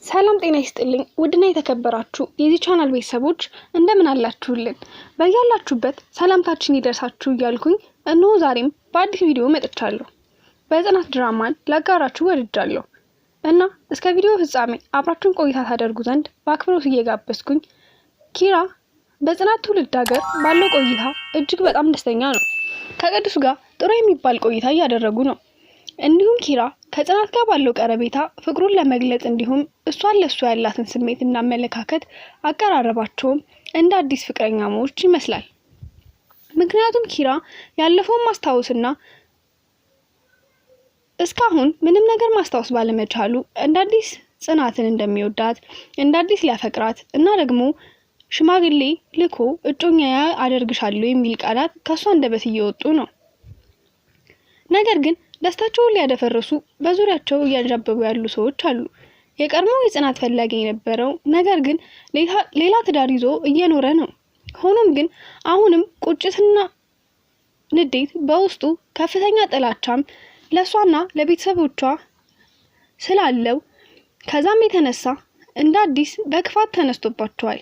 ሰላም ጤና ይስጥልኝ ውድና የተከበራችሁ የዚህ ቻናል ቤተሰቦች እንደምን አላችሁልን? በያላችሁበት ሰላምታችን ይደርሳችሁ እያልኩኝ እነሆ ዛሬም በአዲስ ቪዲዮ መጥቻለሁ። በጽናት ድራማን ላጋራችሁ ወድጃለሁ እና እስከ ቪዲዮ ፍጻሜ አብራችሁን ቆይታ ታደርጉ ዘንድ በአክብሮት እየጋበዝኩኝ ኪራ በጽናት ትውልድ ሀገር ባለው ቆይታ እጅግ በጣም ደስተኛ ነው። ከቅዱስ ጋር ጥሩ የሚባል ቆይታ እያደረጉ ነው። እንዲሁም ኪራ ከጽናት ጋር ባለው ቀረቤታ ፍቅሩን ለመግለጽ እንዲሁም እሷን ለሱ ያላትን ስሜት እና አመለካከት አቀራረባቸውም እንደ አዲስ ፍቅረኛሞች ይመስላል። ምክንያቱም ኪራ ያለፈውን ማስታወስና እስካሁን ምንም ነገር ማስታወስ ባለመቻሉ እንደ አዲስ ጽናትን እንደሚወዳት እንደ አዲስ ሊያፈቅራት እና ደግሞ ሽማግሌ ልኮ እጮኛዬ አደርግሻለሁ የሚል ቃላት ከሷ አንደበት እየወጡ ነው። ነገር ግን ደስታቸውን ሊያደፈርሱ በዙሪያቸው እያንዣበቡ ያሉ ሰዎች አሉ። የቀድሞ የጽናት ፈላጊ የነበረው ነገር ግን ሌላ ትዳር ይዞ እየኖረ ነው። ሆኖም ግን አሁንም ቁጭትና ንዴት በውስጡ ከፍተኛ ጥላቻም ለሷና ለቤተሰቦቿ ስላለው ከዛም የተነሳ እንደ አዲስ በክፋት ተነስቶባቸዋል።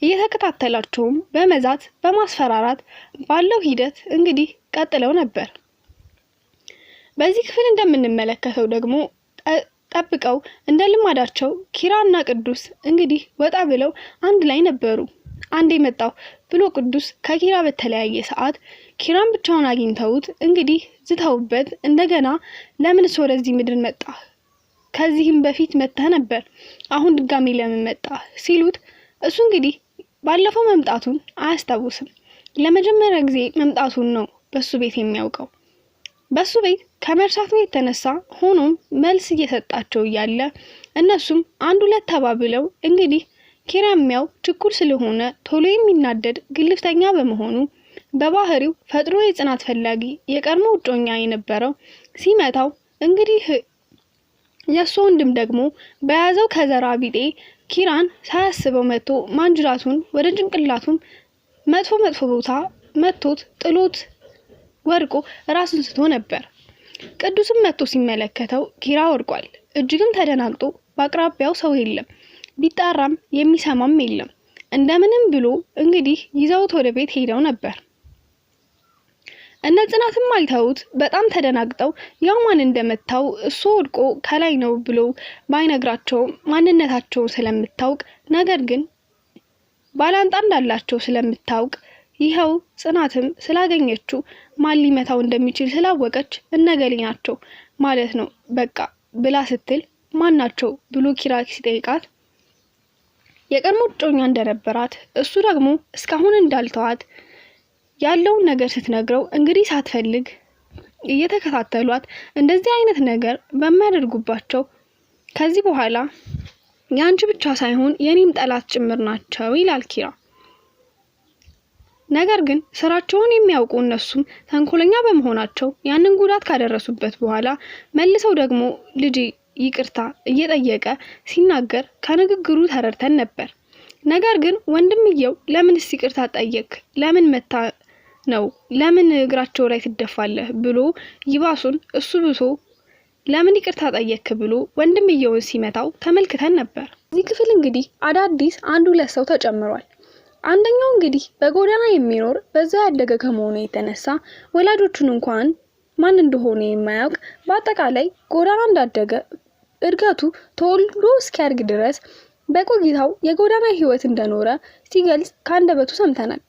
እየተከታተላቸውም በመዛት በማስፈራራት ባለው ሂደት እንግዲህ ቀጥለው ነበር። በዚህ ክፍል እንደምንመለከተው ደግሞ ጠብቀው እንደ ልማዳቸው ኪራና ቅዱስ እንግዲህ ወጣ ብለው አንድ ላይ ነበሩ። አንዴ መጣው ብሎ ቅዱስ ከኪራ በተለያየ ሰዓት ኪራን ብቻውን አግኝተውት እንግዲህ ዝተውበት እንደገና ለምንስ ወደዚህ ምድር መጣ? ከዚህም በፊት መጥተህ ነበር፣ አሁን ድጋሚ ለምን መጣ ሲሉት እሱ እንግዲህ ባለፈው መምጣቱን አያስታውስም። ለመጀመሪያ ጊዜ መምጣቱን ነው በሱ ቤት የሚያውቀው። በሱ ቤት ከመርሳቱ የተነሳ ሆኖም መልስ እየሰጣቸው እያለ እነሱም አንድ ሁለት ተባብለው እንግዲህ ኪራሚያው ችኩል ስለሆነ ቶሎ የሚናደድ ግልፍተኛ በመሆኑ በባህሪው ፈጥሮ የጽናት ፈላጊ የቀድሞ እጮኛ የነበረው ሲመታው እንግዲህ የሱ ወንድም ደግሞ በያዘው ከዘራ ቢጤ ኪራን ሳያስበው መጥቶ ማንጅራቱን ወደ ጭንቅላቱም መጥፎ ቦታ መጥቶት ጥሎት ወርቆ ራሱን ስቶ ነበር። ቅዱስም መጥቶ ሲመለከተው ኪራ ወርቋል። እጅግም ተደናግጦ በአቅራቢያው ሰው የለም፣ ቢጣራም የሚሰማም የለም። እንደምንም ብሎ እንግዲህ ይዘውት ወደ ቤት ሄደው ነበር። እነ ጽናትም አይተውት በጣም ተደናግጠው ያው ማን እንደመታው እሱ ወድቆ ከላይ ነው ብሎ ባይነግራቸው ማንነታቸው ስለምታውቅ ነገር ግን ባላንጣ እንዳላቸው ስለምታውቅ ይኸው ጽናትም ስላገኘችው ማን ሊመታው እንደሚችል ስላወቀች እነገሌ ናቸው ማለት ነው በቃ ብላ ስትል ማን ናቸው ብሎ ኪራ ሲጠይቃት የቀድሞ እጮኛ እንደነበራት እሱ ደግሞ እስካሁን እንዳልተዋት ያለውን ነገር ስትነግረው እንግዲህ ሳትፈልግ እየተከታተሏት እንደዚህ አይነት ነገር በሚያደርጉባቸው ከዚህ በኋላ ያንቺ ብቻ ሳይሆን የኔም ጠላት ጭምር ናቸው ይላል ኪራ። ነገር ግን ስራቸውን የሚያውቁ እነሱም ተንኮለኛ በመሆናቸው ያንን ጉዳት ካደረሱበት በኋላ መልሰው ደግሞ ልጅ ይቅርታ እየጠየቀ ሲናገር ከንግግሩ ተረድተን ነበር። ነገር ግን ወንድምየው ለምንስ ይቅርታ ጠየቅ? ለምን መታ ነው? ለምን እግራቸው ላይ ትደፋለህ? ብሎ ይባሱን እሱ ብሶ ለምን ይቅርታ ጠየቅ ብሎ ወንድምየውን ሲመታው ተመልክተን ነበር። እዚህ ክፍል እንግዲህ አዳዲስ አንድ ሁለት ሰው ተጨምሯል። አንደኛው እንግዲህ በጎዳና የሚኖር በዛ ያደገ ከመሆኑ የተነሳ ወላጆቹን እንኳን ማን እንደሆነ የማያውቅ በአጠቃላይ ጎዳና እንዳደገ እድገቱ ተወልዶ እስኪያድግ ድረስ በቆይታው የጎዳና ህይወት እንደኖረ ሲገልጽ ካንደበቱ ሰምተናል።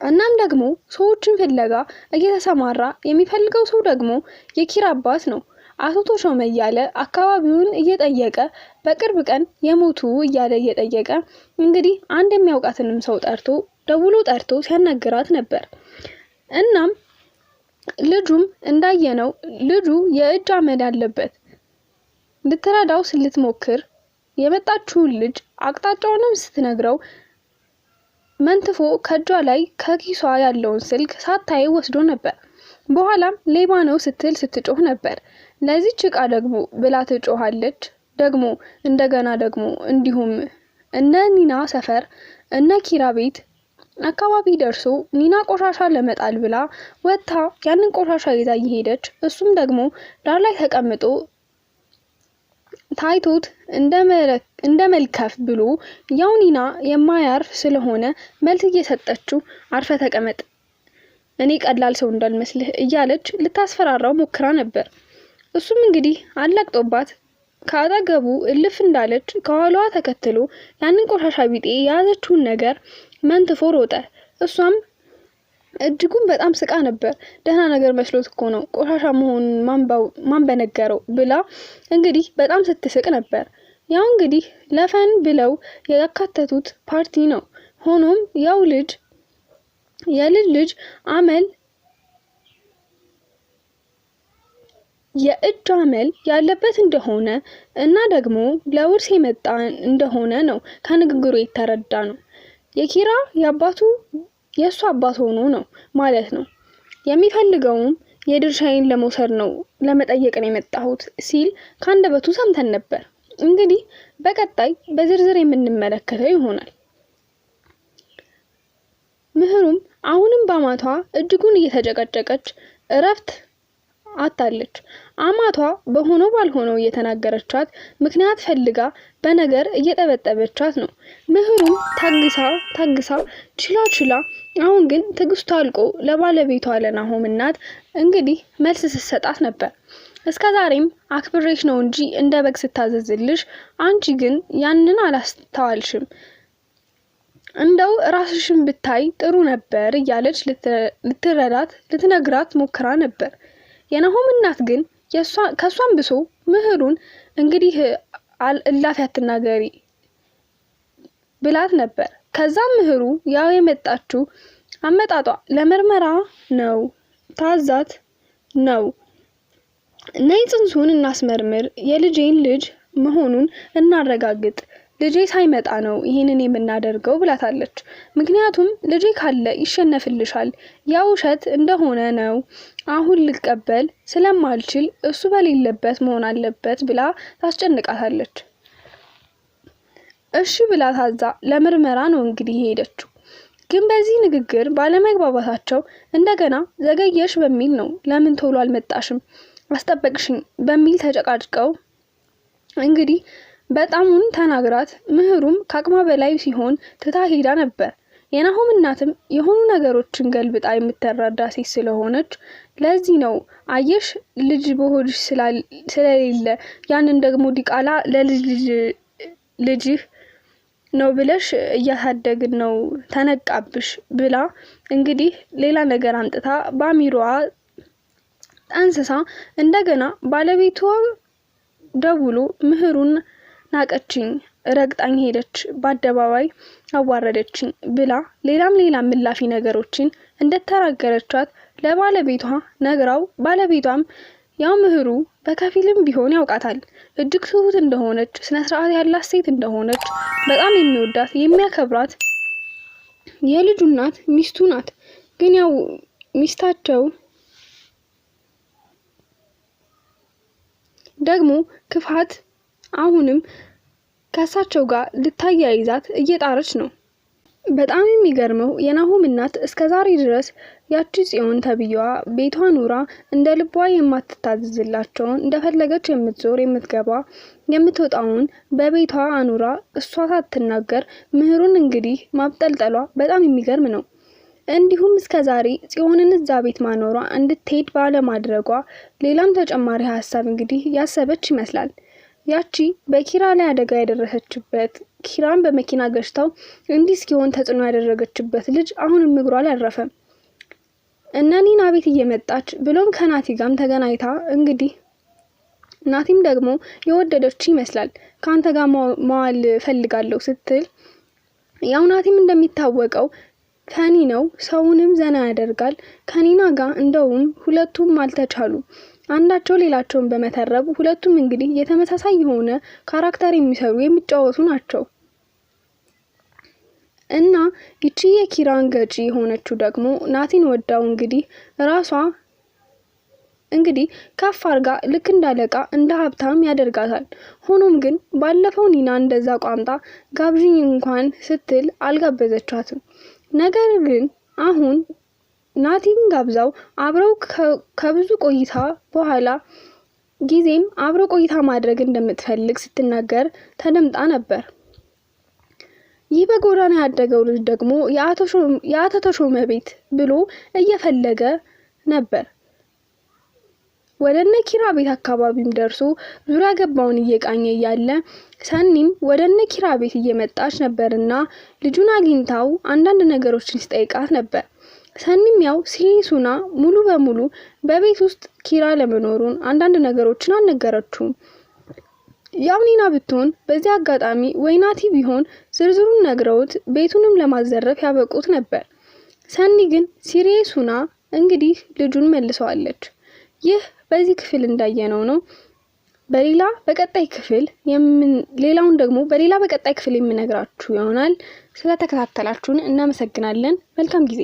እናም ደግሞ ሰዎችን ፍለጋ እየተሰማራ የሚፈልገው ሰው ደግሞ የኪራ አባት ነው። አቶ ተሾመ እያለ አካባቢውን እየጠየቀ በቅርብ ቀን የሞቱ እያለ እየጠየቀ እንግዲህ አንድ የሚያውቃትንም ሰው ደውሎ ጠርቶ ሲያናግራት ነበር። እናም ልጁም እንዳየነው ልጁ የእጅ አመድ አለበት። ልትረዳው ስትሞክር የመጣችውን ልጅ አቅጣጫውንም ስትነግረው መንትፎ ከጇ ላይ ከኪሷ ያለውን ስልክ ሳታይ ወስዶ ነበር። በኋላም ሌባ ነው ስትል ስትጮህ ነበር። ለዚህ ጭቃ ደግሞ ብላ ትጮሃለች። ደግሞ እንደገና ደግሞ እንዲሁም እነ ኒና ሰፈር እነ ኪራ ቤት አካባቢ ደርሶ ኒና ቆሻሻ ለመጣል ብላ ወጣ ያንን ቆሻሻ ይዛ እየሄደች እሱም ደግሞ ዳር ላይ ተቀምጦ ታይቶት እንደመልከፍ ብሎ ያው ኒና የማያርፍ ስለሆነ መልስ እየሰጠችው አርፈ ተቀመጥ እኔ ቀላል ሰው እንዳልመስልህ እያለች ልታስፈራራው ሞክራ ነበር። እሱም እንግዲህ አላቅጦባት ካጠገቡ እልፍ እንዳለች ከኋላዋ ተከትሎ ያንን ቆሻሻ ቢጤ የያዘችውን ነገር መንትፎ ሮጠ። እሷም እጅጉን በጣም ስቃ ነበር። ደህና ነገር መስሎት እኮ ነው ቆሻሻ መሆኑን ማን በነገረው ብላ እንግዲህ በጣም ስትስቅ ነበር። ያው እንግዲህ ለፈን ብለው ያካተቱት ፓርቲ ነው። ሆኖም ያው የልጅ አመል የእጅ አመል ያለበት እንደሆነ እና ደግሞ ለውርስ የመጣ እንደሆነ ነው ከንግግሩ የተረዳ ነው። የኪራ የእሱ አባት ሆኖ ነው ማለት ነው። የሚፈልገውም የድርሻዬን ለመውሰድ ነው ለመጠየቅ ነው የመጣሁት ሲል ካንደበቱ ሰምተን ነበር። እንግዲህ በቀጣይ በዝርዝር የምንመለከተው ይሆናል። ምህሩም አሁንም በአማቷ እጅጉን እየተጨቀጨቀች እረፍት አጣለች። አማቷ በሆነው ባልሆነው እየተናገረቻት ምክንያት ፈልጋ በነገር እየጠበጠበቻት ነው። ምህሩም ታግሳ ችላ አሁን ግን ትግስቱ አልቆ ለባለቤቷ ለናሆም እናት እንግዲህ መልስ ስትሰጣት ነበር። እስከዛሬም አክብሬሽ ነው እንጂ እንደ በግ ስታዘዝልሽ አንቺ ግን ያንን አላስተዋልሽም። እንደው ራስሽን ብታይ ጥሩ ነበር እያለች ልትነግራት ሞክራ ነበር። የናሆም እናት ግን ከሷም ብሶ ምህሩን እንግዲህ እላፊ አትናገሪ ብላት ነበር። ከዛም ምህሩ ያው የመጣችው አመጣጧ ለምርመራ ነው ታዛት ነው። ነይ ጽንሱን እናስመርምር፣ የልጄን ልጅ መሆኑን እናረጋግጥ፣ ልጄ ሳይመጣ ነው ይሄንን የምናደርገው ብላታለች። ምክንያቱም ልጄ ካለ ይሸነፍልሻል፣ ያው ውሸት እንደሆነ ነው አሁን ልቀበል ስለማልችል እሱ በሌለበት መሆን አለበት ብላ ታስጨንቃታለች። እሺ ብላ ታዛ ለምርመራ ነው እንግዲህ ሄደችው። ግን በዚህ ንግግር ባለመግባባታቸው እንደገና ዘገየሽ በሚል ነው ለምን ቶሎ አልመጣሽም አስጠበቅሽኝ በሚል ተጨቃጭቀው እንግዲህ በጣሙን ተናግራት ምህሩም ካቅማ በላይ ሲሆን ትታ ሄዳ ነበር። የናሆም እናትም የሆኑ ነገሮችን ገልብጣ የምትረዳ ሴት ስለሆነች ለዚህ ነው አየሽ ልጅ በሆድሽ ስለሌለ ያንን ደግሞ ዲቃላ ልጅህ ነው ብለሽ እያሳደግን ነው ተነቃብሽ ብላ እንግዲህ ሌላ ነገር አንጥታ በአሚሮዋ ጠንስሳ እንደገና ባለቤቷ ደውሎ ምህሩን ናቀችኝ፣ ረግጣኝ ሄደች፣ በአደባባይ አዋረደችኝ ብላ ሌላም ምላፊ ነገሮችን እንደተናገረቻት ለባለቤቷ ነግራው ባለቤቷም ያው ምህሩ በከፊልም ቢሆን ያውቃታል። እጅግ ትሁት እንደሆነች ስነ ስርዓት ያላት ሴት እንደሆነች በጣም የሚወዳት የሚያከብራት የልጁ እናት ሚስቱ ናት። ግን ያው ሚስታቸው ደግሞ ክፋት አሁንም ከሳቸው ጋር ልታያይዛት እየጣረች ነው። በጣም የሚገርመው የናሆም እናት እስከዛሬ ድረስ ያቺ ጽዮን ተብየዋ ቤቷ ኑራ እንደ ልቧ የማትታዘዝላቸውን እንደፈለገች የምትዞር የምትገባ የምትወጣውን በቤቷ አኑራ እሷ ሳትናገር ምህሩን እንግዲህ ማብጠልጠሏ በጣም የሚገርም ነው። እንዲሁም እስከዛሬ ጽዮንን እዛ ቤት ማኖሯ እንድትሄድ ባለማድረጓ ሌላም ተጨማሪ ሐሳብ እንግዲህ ያሰበች ይመስላል። ያቺ በኪራ ላይ አደጋ ያደረሰችበት ኪራን በመኪና ገጭታው እንዲህ እስኪሆን ተጽዕኖ ያደረገችበት ልጅ አሁንም እግሯ ላይ አልረፈም። ኒና ቤት እየመጣች ብሎም ከናቲ ጋርም ተገናኝታ እንግዲህ ናቲም ደግሞ የወደደች ይመስላል ካንተ ጋር መዋል ፈልጋለሁ ስትል ያው ናቲም እንደሚታወቀው ከኒ ነው ሰውንም ዘና ያደርጋል። ከኒና ጋር እንደውም ሁለቱም አልተቻሉ አንዳቸው ሌላቸውን በመተረብ ሁለቱም እንግዲህ የተመሳሳይ የሆነ ካራክተር የሚጫወቱ ናቸው። እና ይቺ የኪራን ገጪ የሆነችው ደግሞ ናቲን ወዳው እንግዲህ ራሷ እንግዲህ ከፍ አርጋ ልክ እንዳለቃ እንደ ሀብታም ያደርጋታል። ሆኖም ግን ባለፈው ኒና እንደዛ ቋምጣ ጋብዥኝ እንኳን ስትል አልጋበዘቻትም። ነገር ግን አሁን ናቲን ጋብዛው አብረው ከብዙ ቆይታ በኋላ ጊዜም አብሮ ቆይታ ማድረግ እንደምትፈልግ ስትናገር ተደምጣ ነበር። ይህ በጎዳና ያደገው ልጅ ደግሞ የአቶ ተሾመ ቤት ብሎ እየፈለገ ነበር። ወደነ ኪራ ቤት አካባቢም ደርሶ ዙሪያ ገባውን እየቃኘ ያለ ሰኒም ወደነ ኪራ ቤት እየመጣች ነበርና ልጁን አግኝታው አንዳንድ ነገሮችን ሲጠይቃት ነበር። ሰኒም ያው ሲሪሱና ሙሉ በሙሉ በቤት ውስጥ ኪራ ለመኖሩን አንዳንድ ነገሮችን አልነገረችውም። ያው ኒና ብትሆን በዚህ አጋጣሚ ወይናቲ ቢሆን ዝርዝሩን ነግረውት ቤቱንም ለማዘረፍ ያበቁት ነበር። ሰኒ ግን ሲሪሱና እንግዲህ ልጁን መልሰዋለች። ይህ በዚህ ክፍል እንዳየነው ነው። በሌላ በቀጣይ ክፍል የምነግራችሁ ይሆናል። ስለተከታተላችሁን እናመሰግናለን። መልካም ጊዜ